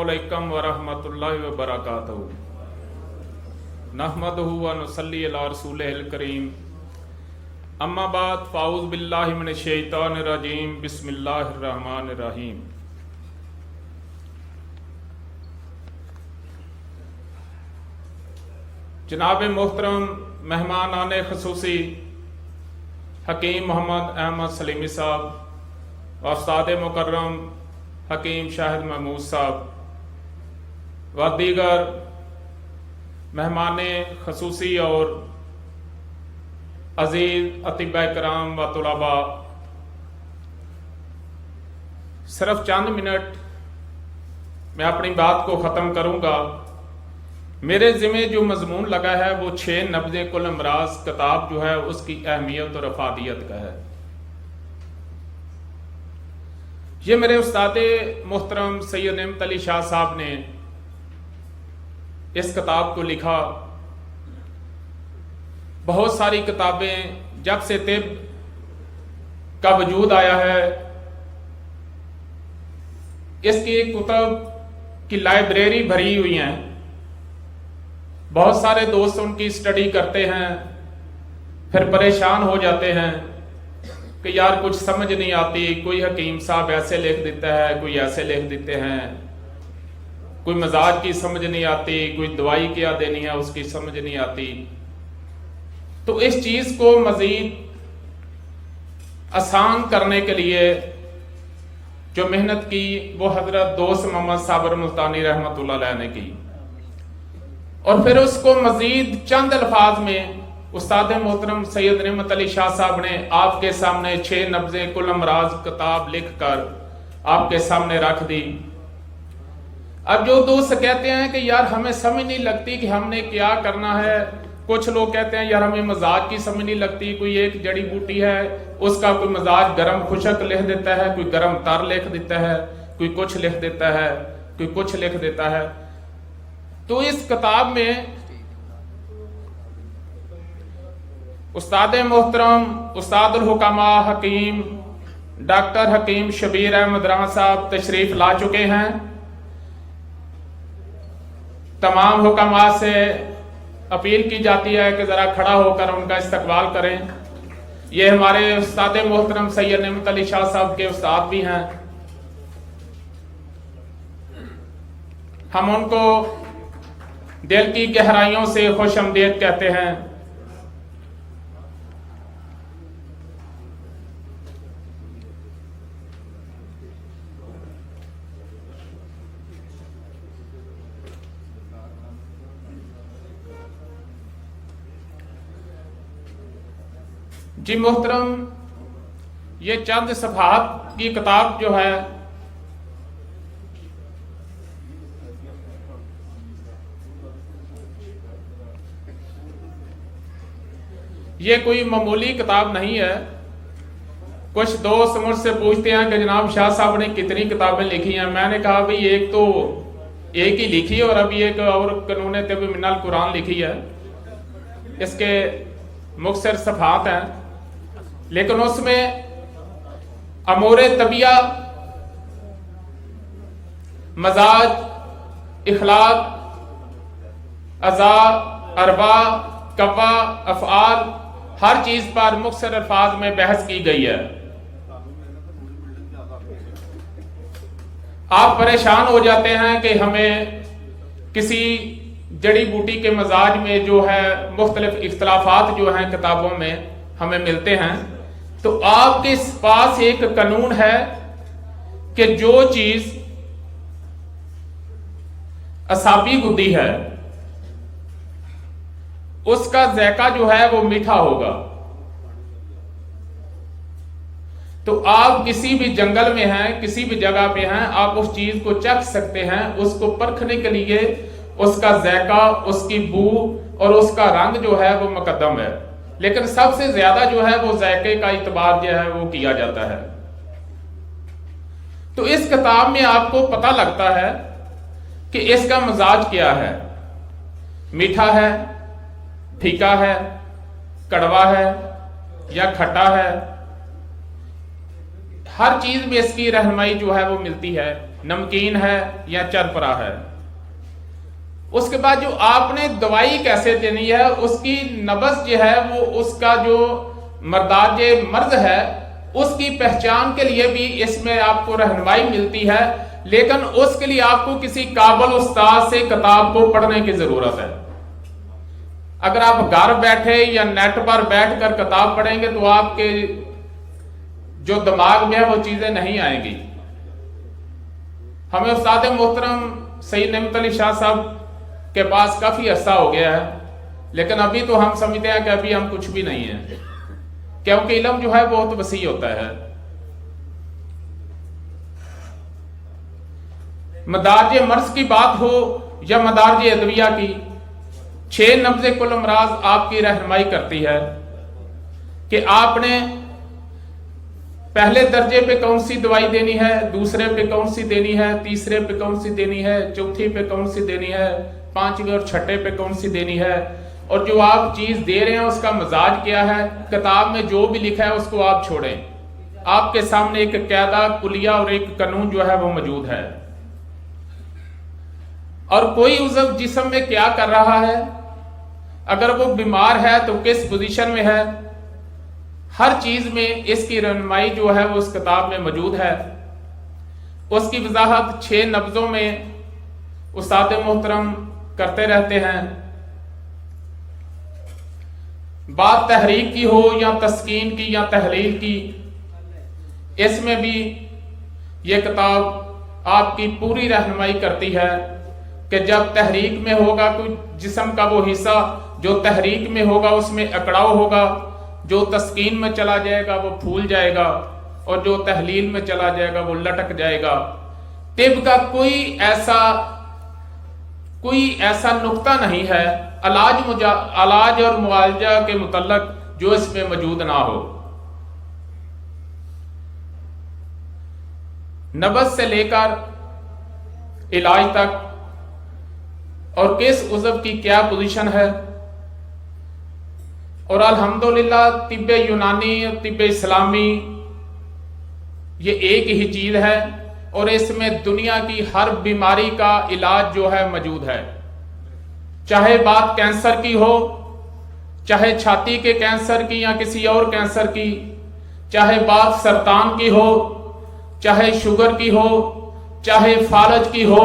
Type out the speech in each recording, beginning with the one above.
अलैकुम वरहमतुल्लाहि वबरकातुहू। नहमदुहु व नुसल्ली अला रसूलिहिल करीम। अम्मा बाद फ़ाऊज़ बिल्लाहि मिनश शैतानिर रजीम। बिस्मिल्लाहिर रहमानिर रहीम। जनाब मोहतरम मेहमान आने खसूसी हकीम मोहम्मद अहमद सलीमी साहब व उस्ताद मुकर्रम हकीम शाहिद महमूद साहब व दीगर मेहमान खसूसी और अजीज अतिबा कराम व तुलबा, सिर्फ चंद मिनट मैं अपनी बात को ख़त्म करूँगा। मेरे ज़िम्मे जो मजमून लगा है वो 6 नब्ज़े कुल अमराज किताब जो है उसकी अहमियत और अफादियत का है। ये मेरे उस्ताद मोहतरम सैयद नेमत अली शाह साहब ने इस किताब को लिखा। बहुत सारी किताबें जब से तिब का वजूद आया है, इसकी कुतब की लाइब्रेरी भरी हुई हैं। बहुत सारे दोस्त उनकी स्टडी करते हैं, फिर परेशान हो जाते हैं कि यार कुछ समझ नहीं आती। कोई हकीम साहब ऐसे लिख देता है, कोई ऐसे लिख देते हैं, कोई मजाज की समझ नहीं आती, कोई दवाई क्या देनी है उसकी समझ नहीं आती। तो इस चीज को मजीद आसान करने के लिए जो मेहनत की वो हजरत दोस्त मोहम्मद साबर मुल्तानी रहमतुल्लाह अलैह ने की, और फिर उसको मजीद चंद अल्फाज में उस्ताद मोहतरम सैयद नेमत अली शाह साहब ने आपके सामने 6 नब्ज़े कुल अमराज किताब लिख कर आपके सामने रख दी। अब जो दोस्त कहते हैं कि यार हमें समझ नहीं लगती कि हमने क्या करना है, कुछ लोग कहते हैं यार हमें मजाज की समझ नहीं लगती, कोई एक जड़ी बूटी है उसका कोई मजाज गरम खुशक लिख देता है, कोई गरम तर लिख देता है, कोई कुछ लिख देता है, कोई कुछ लिख देता है। तो इस किताब में उस्ताद मोहतरम उस्तादुल हुकामा हकीम डॉक्टर हकीम शबीर अहमद राना साहब तशरीफ ला चुके हैं। तमाम हुकामा से अपील की जाती है कि जरा खड़ा होकर उनका इस्तकबाल करें। ये हमारे उस्ताद मोहतरम सैयद नेमत अली शाह साहब के उस्ताद भी हैं। हम उनको दिल की गहराइयों से खुशआमदीद कहते हैं। जी मोहतरम, ये चंद सफ़हात की किताब जो है ये कोई मामूली किताब नहीं है। कुछ दोस्त मुझसे पूछते हैं कि जनाब शाह साहब ने कितनी किताबें लिखी हैं। मैंने कहा भाई एक ही लिखी है और अभी एक और कानून तिब मिनल कुरान लिखी है। इसके मुख्तसर सफ़हात हैं, लेकिन उसमें अमूर तबिया, मजाज, इखलाक, अज़ा, अरबा, कवा, अफ़आल, हर चीज पर मुख्तसर अल्फाज में बहस की गई है। आप परेशान हो जाते हैं कि हमें किसी जड़ी बूटी के मजाज में जो है मुख्तलिफ इख्तलाफात जो हैं किताबों में हमें मिलते हैं। तो आपके पास एक कानून है कि जो चीज असाबी गुद्दी है उसका ज़ायका जो है वो मीठा होगा। तो आप किसी भी जंगल में हैं, किसी भी जगह पे हैं, आप उस चीज को चख सकते हैं। उसको परखने के लिए उसका ज़ायका, उसकी बू और उसका रंग जो है वो मुकद्दम है, लेकिन सबसे ज्यादा जो है वो ज़ायके का इतबार जो है वो किया जाता है। तो इस किताब में आपको पता लगता है कि इसका मजाज क्या है, मीठा है, फीका है, कड़वा है या खट्टा है। हर चीज में इसकी रहनुमाई जो है वो मिलती है, नमकीन है या चरपरा है। उसके बाद जो आपने दवाई कैसे देनी है, उसकी नब्ज जो है वो उसका जो मर्दाज मर्ज है उसकी पहचान के लिए भी इसमें आपको रहनुमाई मिलती है, लेकिन उसके लिए आपको किसी काबिल उस्ताद से किताब को पढ़ने की जरूरत है। अगर आप घर बैठे या नेट पर बैठकर किताब पढ़ेंगे तो आपके जो दिमाग में है वो चीजें नहीं आएंगी। हमें उस्ताद मोहतरम सईद नेमत अली शाह साहब के पास काफी अरसा हो गया है, लेकिन अभी तो हम समझते हैं कि अभी हम कुछ भी नहीं है, क्योंकि इल्म जो है बहुत वसी होता है। मदारज मर्ज की बात हो या मदारज अदविया की, 6 नब्ज़े कुल अमराज आपकी रहनुमाई करती है कि आपने पहले दर्जे पे कौन सी दवाई देनी है, दूसरे पे कौन सी देनी है, तीसरे पे कौन सी देनी है, चौथी पे कौन सी देनी है, 5वें और 6ठे पे कौन सी देनी है, और जो आप चीज दे रहे हैं उसका मजाज क्या है। किताब में जो भी लिखा है उसको आप छोड़ें। आपके सामने एक कायदा कुलिया और एक कानून जो है वो मौजूद है। और कोई उज़व जिस्म में क्या कर रहा है, अगर वो बीमार है तो किस पोजीशन में है, हर चीज में इसकी रहनुमाई जो है वो उस किताब में मौजूद है। उसकी वजाहत 6 नब्जों में उस्ताद मोहतरम करते रहते हैं। बात तहरीक की हो या तस्कीन की या तहलील की, इसमें भी ये किताब आपकी पूरी रहनुमाई करती है कि जब तहरीक में होगा कोई जिस्म का वो हिस्सा जो तहरीक में होगा उसमें अकड़ाव होगा, जो तस्कीन में चला जाएगा वो फूल जाएगा, और जो तहलील में चला जाएगा वो लटक जाएगा। तिब का कोई ऐसा नुक्ता नहीं है इलाज और मुआवजा के मुतल्लक जो इसमें मौजूद ना हो। नब्ज से लेकर इलाज तक और किस उज़व की क्या पोजीशन है, और अल्हम्दुलिल्लाह तिब्बे यूनानी और तिब्बे इस्लामी ये एक ही चीज है, और इसमें दुनिया की हर बीमारी का इलाज जो है मौजूद है। चाहे बात कैंसर की हो, चाहे छाती के कैंसर की या किसी और कैंसर की, चाहे बात सरतान की हो, चाहे शुगर की हो, चाहे फालज की हो,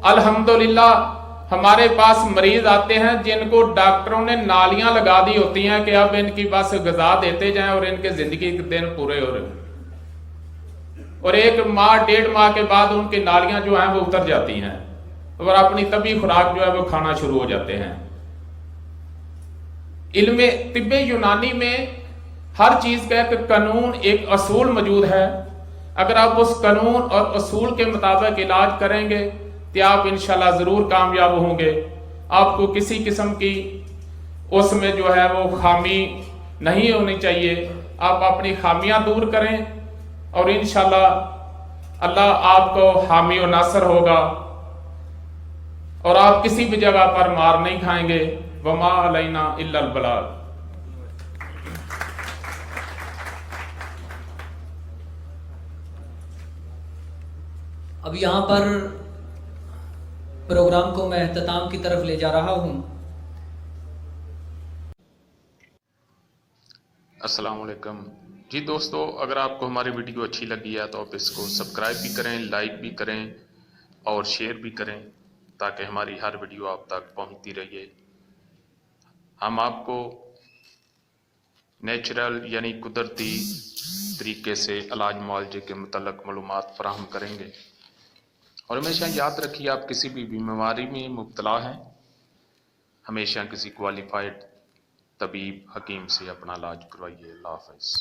अल्हम्दुलिल्लाह हमारे पास मरीज आते हैं जिनको डॉक्टरों ने नालियां लगा दी होती हैं कि अब इनकी बस गजा देते जाएं और इनके जिंदगी के दिन पूरे हो रहे, और 1 माह 1.5 माह के बाद उनकी नालियां जो हैं वो उतर जाती हैं और अपनी तभी खुराक जो है वो खाना शुरू हो जाते हैं। इल्मे तिब्बे यूनानी में हर चीज का एक कानून, एक असूल मौजूद है। अगर आप उस कानून और असूल के मुताबिक इलाज करेंगे तो आप इंशाल्लाह जरूर कामयाब होंगे। आपको किसी किस्म की उसमें जो है वो खामी नहीं होनी चाहिए। आप अपनी खामियां दूर करें और इंशाल्लाह अल्लाह आपको हामी और नासर होगा, और आप किसी भी जगह पर मार नहीं खाएंगे। वमा अलैना इल्लल बलाग। अब यहाँ पर प्रोग्राम को मैं इख्तिताम की तरफ ले जा रहा हूँ। अस्सलाम वालेकुम जी दोस्तों, अगर आपको हमारी वीडियो अच्छी लगी है तो आप इसको सब्सक्राइब भी करें, लाइक भी करें और शेयर भी करें, ताकि हमारी हर वीडियो आप तक पहुंचती रहे। हम आपको नेचुरल यानी कुदरती तरीके से इलाज मुआवजे के मुतल्लिक मालूमात फराहम करेंगे। और हमेशा याद रखिए, आप किसी भी बीमारी में मुब्तला हैं, हमेशा किसी क्वालिफाइड तबीब हकीम से अपना इलाज करवाइए। अल्लाह हाफ़िज़।